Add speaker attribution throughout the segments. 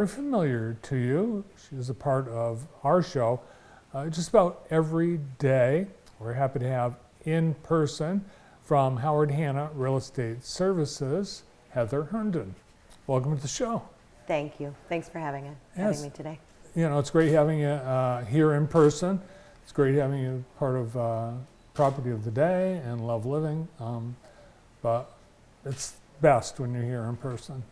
Speaker 1: very familiar to you. She's a part of our show just about every day. We're happy to have in person from Howard Hanna Real Estate Services, Heather Herndon. Welcome to the show.
Speaker 2: Thank you. Thanks for having me today.
Speaker 1: You know, it's great having you here in person. It's great having you part of Property of the Day and Love Living, but it's best when you're here in person.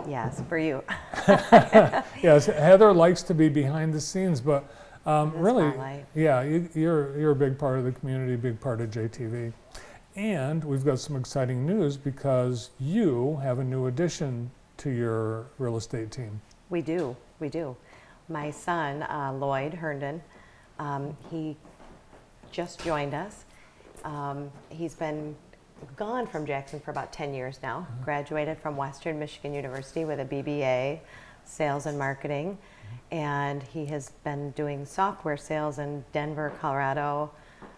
Speaker 2: Yes, for you.
Speaker 1: Yes, Heather likes to be behind the scenes, but really,
Speaker 2: spotlight.
Speaker 1: yeah, you're a big part of the community, a big part of JTV. And we've got some exciting news because you have a new addition to your real estate team.
Speaker 2: We do. My son, Lloyd Herndon, he just joined us. He's been gone from Jackson for about 10 years now. Graduated from Western Michigan University with a BBA, sales and marketing. And he has been doing software sales in Denver, Colorado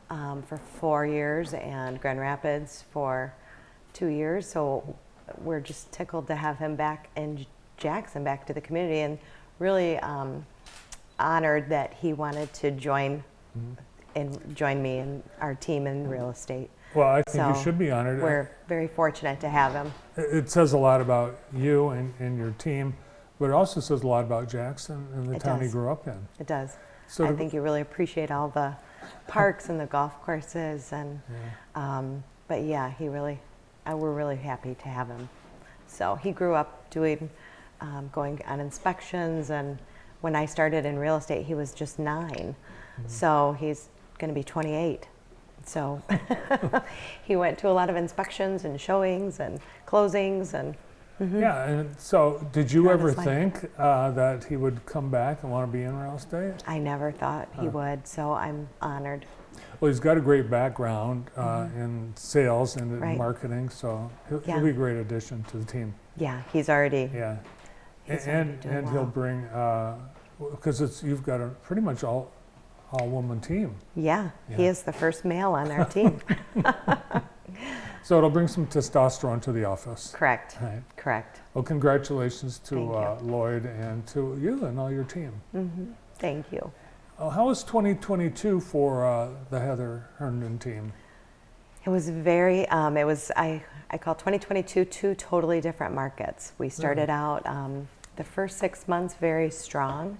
Speaker 2: for 4 years and Grand Rapids for 2 years. So we're just tickled to have him back in Jackson, back to the community, and really honored that he wanted to join me and our team in real estate.
Speaker 1: Well, I think you should be honored.
Speaker 2: We're very fortunate to have him.
Speaker 1: It says a lot about you and your team, but it also says a lot about Jackson and the town he grew up in.
Speaker 2: It does.
Speaker 1: So
Speaker 2: I think you really appreciate all the parks and the golf courses, and but yeah, we're really happy to have him. So he grew up doing, going on inspections, and when I started in real estate, he was just 9. So he's going to be 28. So he went to a lot of inspections and showings and closings and.
Speaker 1: Yeah, and so did you ever think that he would come back and want to be in real estate?
Speaker 2: I never thought he would, so I'm honored.
Speaker 1: Well, he's got a great background in sales and in marketing, so he'll be a great addition to the team.
Speaker 2: Yeah, he's already.
Speaker 1: Yeah,
Speaker 2: he's
Speaker 1: and
Speaker 2: doing well.
Speaker 1: He'll bring because you've got a pretty much all woman team.
Speaker 2: Yeah, he is the first male on our team.
Speaker 1: So it'll bring some testosterone to the office.
Speaker 2: Correct.
Speaker 1: Right.
Speaker 2: Correct.
Speaker 1: Well, congratulations to
Speaker 2: Thank you.
Speaker 1: Lloyd and to you and all your team.
Speaker 2: Thank you.
Speaker 1: How was 2022 for the Heather Herndon team?
Speaker 2: It was very, I call 2022 two totally different markets. We started out the first 6 months very strong,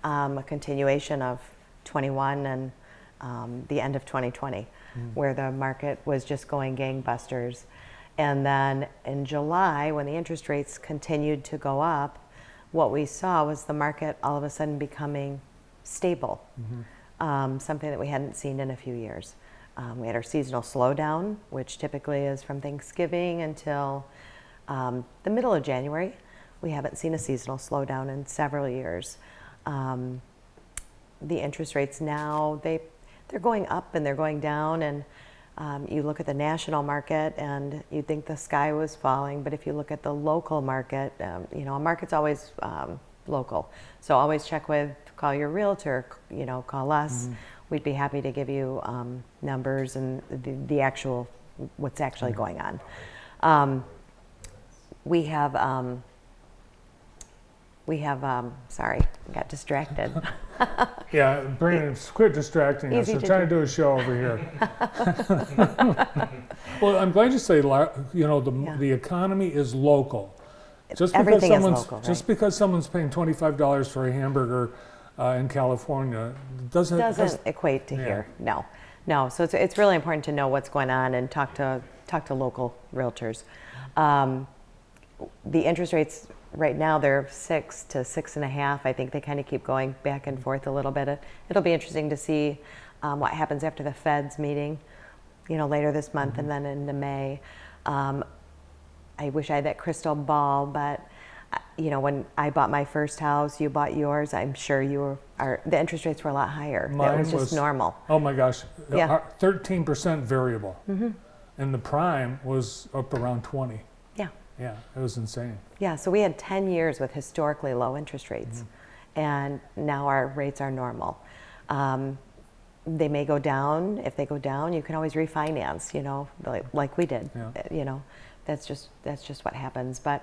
Speaker 2: a continuation of 21 and the end of 2020, where the market was just going gangbusters. And then in July, when the interest rates continued to go up, what we saw was the market all of a sudden becoming stable, something that we hadn't seen in a few years. We had our seasonal slowdown, which typically is from Thanksgiving until the middle of January. We haven't seen a seasonal slowdown in several years. The interest rates now, they're going up and they're going down, and you look at the national market and you'd think the sky was falling, but if you look at the local market, a market's always local. So always call your realtor, call us. We'd be happy to give you numbers and what's actually going on. We have, sorry, I got distracted.
Speaker 1: Yeah, Brandon, quit distracting us. We're trying to do a show over here. Well, I'm glad you say, the economy is local.
Speaker 2: Everything is local, right?
Speaker 1: Just because someone's paying $25 for a hamburger in California doesn't
Speaker 2: equate to here. No. So it's really important to know what's going on and talk to local realtors. The interest rates right now, they're 6 to 6.5. I think they kind of keep going back and forth a little bit. It'll be interesting to see what happens after the Fed's meeting, later this month and then into May. I wish I had that crystal ball, but when I bought my first house, you bought yours, I'm sure the interest rates were a lot higher.
Speaker 1: Mine
Speaker 2: was just normal.
Speaker 1: Oh my gosh,
Speaker 2: Yeah.
Speaker 1: 13% variable. And the prime was up around 20. Yeah, it was insane.
Speaker 2: Yeah, so we had 10 years with historically low interest rates, and now our rates are normal. They may go down. If they go down, you can always refinance, like we did. Yeah. That's just what happens. But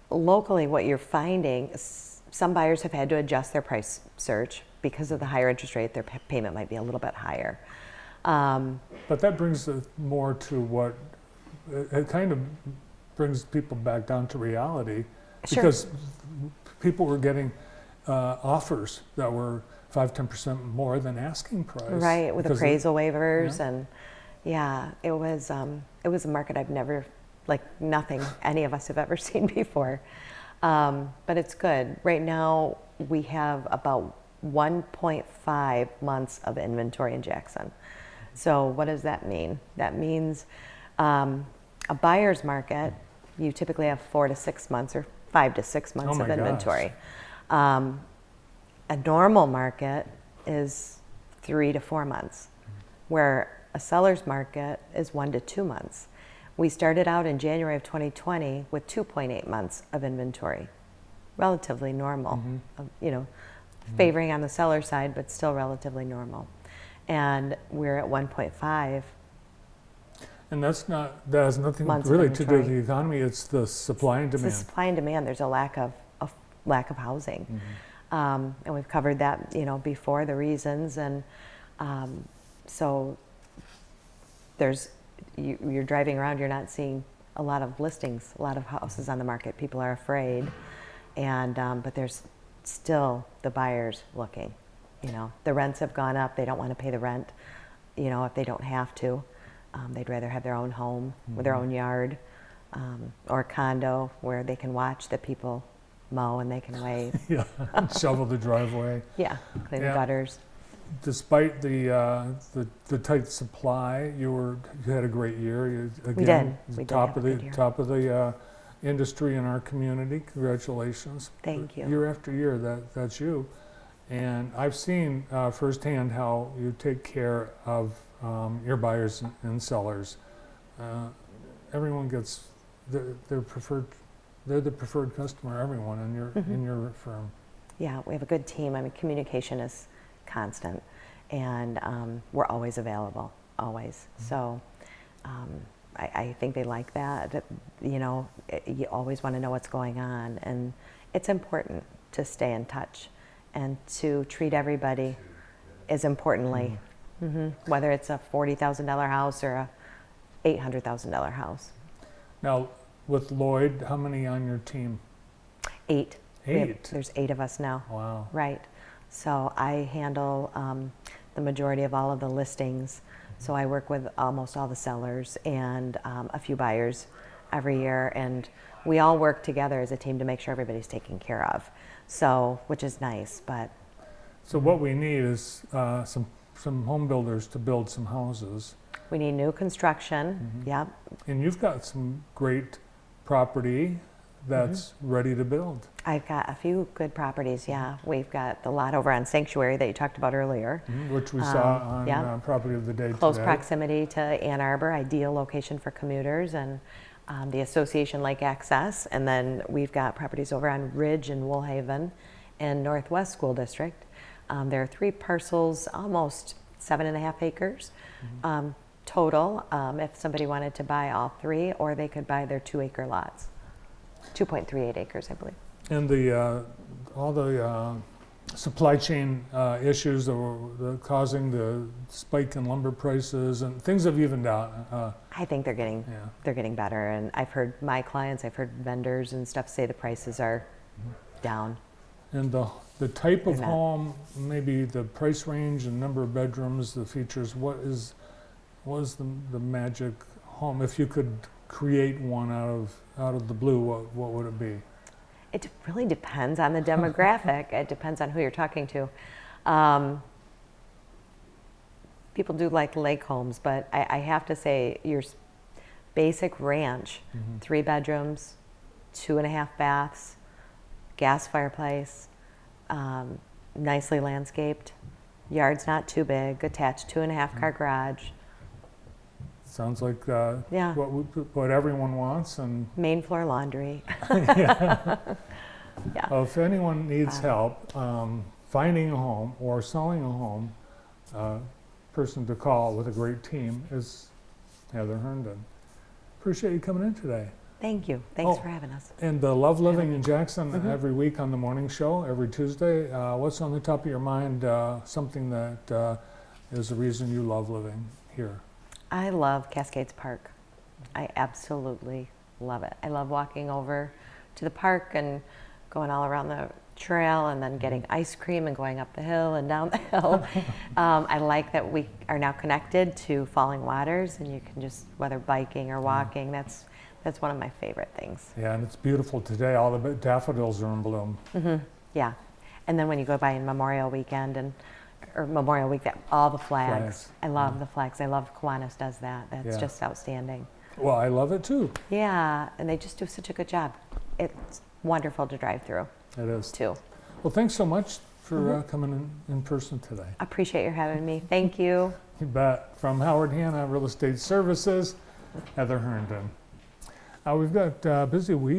Speaker 2: locally, what you're finding, some buyers have had to adjust their price search because of the higher interest rate. Their payment might be a little bit higher.
Speaker 1: But that brings it more to what, it kind of brings people back down to reality.
Speaker 2: Sure.
Speaker 1: Because people were getting offers that were 5-10% more than asking price.
Speaker 2: Right, with appraisal waivers,
Speaker 1: yeah.
Speaker 2: and yeah, it was a market I've never, like nothing any of us have ever seen before. But it's good. Right now we have about 1.5 months of inventory in Jackson. So what does that mean? That means a buyer's market, you typically have 4 to 6 months or 5 to 6 months of inventory. A normal market is 3 to 4 months, where a seller's market is 1 to 2 months. We started out in January of 2020 with 2.8 months of inventory, relatively normal, favoring on the seller side, but still relatively normal. And we're at 1.5.
Speaker 1: And that has nothing
Speaker 2: Months
Speaker 1: really
Speaker 2: of
Speaker 1: to do with
Speaker 2: inventory.
Speaker 1: the economy. It's the supply and demand.
Speaker 2: It's the supply and demand. There's a lack of housing, and we've covered that, before, the reasons, and so you're driving around, you're not seeing a lot of listings, a lot of houses on the market. People are afraid, and but there's still the buyers looking. The rents have gone up. They don't want to pay the rent, if they don't have to. They'd rather have their own home with their own yard, or a condo where they can watch the people mow and they can wave.
Speaker 1: Yeah, shovel the driveway.
Speaker 2: Yeah, clean the gutters.
Speaker 1: Despite the tight supply, you had a great year.
Speaker 2: We did. We did
Speaker 1: top
Speaker 2: have
Speaker 1: of
Speaker 2: a
Speaker 1: the
Speaker 2: good year.
Speaker 1: top of the industry in our community. Congratulations.
Speaker 2: Thank you.
Speaker 1: Year after year, that's you. And I've seen firsthand how you take care of your buyers and sellers. Everyone gets their preferred. They're the preferred customer. Everyone in your firm.
Speaker 2: Yeah, we have a good team. I mean, communication is constant, and we're always available, always. So I think they like that. You always want to know what's going on, and it's important to stay in touch and to treat everybody as importantly, whether it's a $40,000 house or a $800,000 house.
Speaker 1: Now, with Lloyd, how many on your team?
Speaker 2: 8.
Speaker 1: 8?
Speaker 2: There's 8 of us now.
Speaker 1: Wow.
Speaker 2: Right. So I handle the majority of all of the listings. So I work with almost all the sellers and a few buyers every year. And we all work together as a team to make sure everybody's taken care of. So, which is nice, but.
Speaker 1: So what we need is some home builders to build some houses.
Speaker 2: We need new construction, yep.
Speaker 1: And you've got some great property that's ready to build.
Speaker 2: I've got a few good properties, yeah. We've got the lot over on Sanctuary that you talked about earlier.
Speaker 1: Which we saw on Property of the Day
Speaker 2: Close
Speaker 1: today.
Speaker 2: proximity to Ann Arbor, ideal location for commuters, and the Association Lake Access. And then we've got properties over on Ridge and Woolhaven and Northwest School District. There are 3 parcels, almost 7.5 acres total, if somebody wanted to buy all 3, or they could buy their 2-acre lots. 2.38 acres, I believe.
Speaker 1: And all the supply chain issues that were causing the spike in lumber prices, and things have evened out.
Speaker 2: I think they're getting better, and I've heard my clients, I've heard vendors and stuff say the prices are down.
Speaker 1: And the type of home, maybe the price range and number of bedrooms, the features, what is the magic home? If you could create one out of the blue, what would it be?
Speaker 2: It really depends on the demographic. It depends on who you're talking to. People do like lake homes, but I have to say your basic ranch, 3 bedrooms, 2.5 baths, gas fireplace, nicely landscaped, yard's not too big, attached 2.5 car garage.
Speaker 1: Sounds like
Speaker 2: Yeah.
Speaker 1: what everyone wants. And
Speaker 2: Main floor laundry.
Speaker 1: yeah.
Speaker 2: Yeah.
Speaker 1: Well, if anyone needs help finding a home or selling a home, person to call with a great team is Heather Herndon. Appreciate you coming in today.
Speaker 2: Thank you. Thanks
Speaker 1: Oh.
Speaker 2: for having us.
Speaker 1: And the Love Living in Jackson every week on the morning show, every Tuesday. What's on the top of your mind, something that is the reason you love living here?
Speaker 2: I love Cascades Park. I absolutely love it. I love walking over to the park and going all around the trail and then getting ice cream and going up the hill and down the hill. I like that we are now connected to Falling Waters, and you can just, whether biking or walking, that's one of my favorite things.
Speaker 1: Yeah, and it's beautiful today. All the daffodils are in bloom.
Speaker 2: Yeah. And then when you go by in Memorial Weekend or Memorial Week, all the flags.
Speaker 1: Flags.
Speaker 2: I love the flags. I love Kiwanis does that. That's
Speaker 1: Yeah.
Speaker 2: just outstanding.
Speaker 1: Well, I love it too.
Speaker 2: Yeah, and they just do such a good job. It's wonderful to drive through
Speaker 1: It is.
Speaker 2: too.
Speaker 1: Well, thanks so much for coming in person today.
Speaker 2: Appreciate your having me. Thank you.
Speaker 1: You bet. From Howard Hanna Real Estate Services, Heather Herndon. We've got a busy week.